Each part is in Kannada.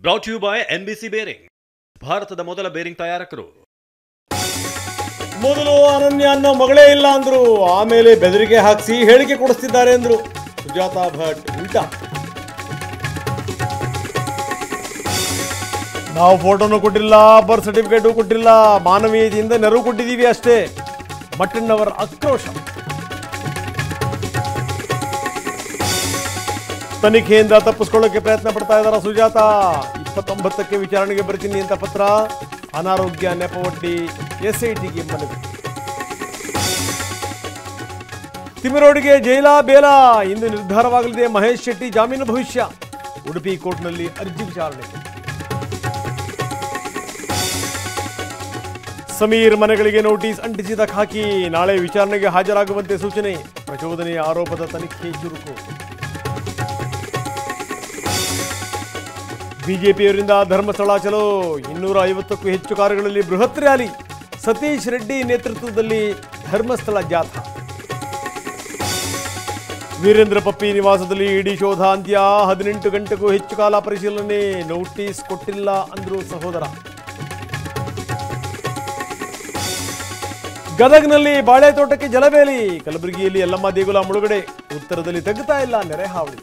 Brought you by NBC bearing, ಭಾರತದ ಮೊದಲ ಬೇರಿಂಗ್ ತಯಾರಕರು. ಮೊದಲು ಅನನ್ಯ ಅನ್ನೋ ಮಗಳೇ ಇಲ್ಲ ಅಂದ್ರು, ಆಮೇಲೆ ಬೆದರಿಕೆ ಹಾಕಿಸಿ ಹೇಳಿಕೆ ಕೊಡಿಸ್ತಿದ್ದಾರೆ ಅಂದ್ರು ಸುಜಾತಾ ಭಟ್. ಉಲ್ಟಾ ನಾವು ಫೋಟೋನು ಕೊಟ್ಟಿಲ್ಲ, ಬರ್ತ್ ಸರ್ಟಿಫಿಕೇಟು ಕೊಟ್ಟಿಲ್ಲ, ಮಾನವೀಯತೆಯಿಂದ ನೆರವು ಕೊಟ್ಟಿದ್ದೀವಿ ಅಷ್ಟೇ. ಮಟ್ಟಣ್ಣವರ ಆಕ್ರೋಶ. ತನಿಖೆಯಿಂದ ತಪ್ಪಿಸ್ಕೊಳ್ಳೋಕೆ ಪ್ರಯತ್ನ ಪಡ್ತಾ ಇದ್ದಾರ ಸುಜಾತಾ. 29ಕ್ಕೆ ವಿಚಾರಣೆಗೆ ಬರ್ತೀನಿ ಅಂತ ಪತ್ರ, ಅನಾರೋಗ್ಯ ನೆಪವೊಡ್ಡಿ SITಗೆ ಮನವಿ. ತಿಮಿರೋಡಿಗೆ ಜೈಲಾ ಬೇಲಾ, ಇಂದು ನಿರ್ಧಾರವಾಗಲಿದೆ ಮಹೇಶ್ ಶೆಟ್ಟಿ ಜಾಮೀನು ಭವಿಷ್ಯ. ಉಡುಪಿ ಕೋರ್ಟ್ನಲ್ಲಿ ಅರ್ಜಿ ವಿಚಾರಣೆ. ಸಮೀರ್ ಮನೆಗಳಿಗೆ ನೋಟಿಸ್ ಅಂಟಿಸಿದ ಖಾಕಿ, ನಾಳೆ ವಿಚಾರಣೆಗೆ ಹಾಜರಾಗುವಂತೆ ಸೂಚನೆ. ಪ್ರಚೋದನೆ ಆರೋಪದ ತನಿಖೆ ಚುರುಕು. ಬಿಜೆಪಿಯವರಿಂದ ಧರ್ಮಸ್ಥಳ ಚಲೋ, 250ಕ್ಕೂ ಹೆಚ್ಚು ಕಾರುಗಳಲ್ಲಿ ಬೃಹತ್ ರ್ಯಾಲಿ. ಸತೀಶ್ ರೆಡ್ಡಿ ನೇತೃತ್ವದಲ್ಲಿ ಧರ್ಮಸ್ಥಳ ಜಾಥಾ. ವೀರೇಂದ್ರ ಪಪ್ಪಿ ನಿವಾಸದಲ್ಲಿ ಇಡಿ ಶೋಧ ಅಂತ್ಯ, 18 ಗಂಟೆಗೂ ಹೆಚ್ಚು ಕಾಲ ಪರಿಶೀಲನೆ, ನೋಟಿಸ್ ಕೊಟ್ಟಿಲ್ಲ ಅಂದ್ರು ಸಹೋದರ. ಗದಗ್ನಲ್ಲಿ ಬಾಳೆ ತೋಟಕ್ಕೆ ಜಲಬೇಲಿ, ಕಲಬುರಗಿಯಲ್ಲಿ ಯಲ್ಲಮ್ಮ ದೇಗುಲ ಮುಳುಗಡೆ, ಉತ್ತರದಲ್ಲಿ ತಗ್ಗುತ್ತಾ ಇಲ್ಲ ನೆರೆ ಹಾವಳಿ.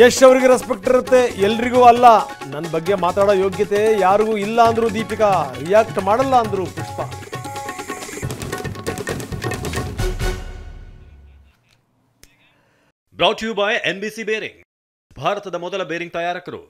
ಯಶ್ ಅವರಿಗೆ ರೆಸ್ಪೆಕ್ಟ್ ಇರುತ್ತೆ, ಎಲ್ರಿಗೂ ಅಲ್ಲ. ನನ್ನ ಬಗ್ಗೆ ಮಾತಾಡೋ ಯೋಗ್ಯತೆ ಯಾರಿಗೂ ಇಲ್ಲ ಅಂದ್ರು ದೀಪಿಕಾ, ರಿಯಾಕ್ಟ್ ಮಾಡಲ್ಲ ಅಂದ್ರು Pushpa. Brought you by NBC bearing, ಭಾರತದ ಮೊದಲ ಬೇರಿಂಗ್ ತಯಾರಕರು.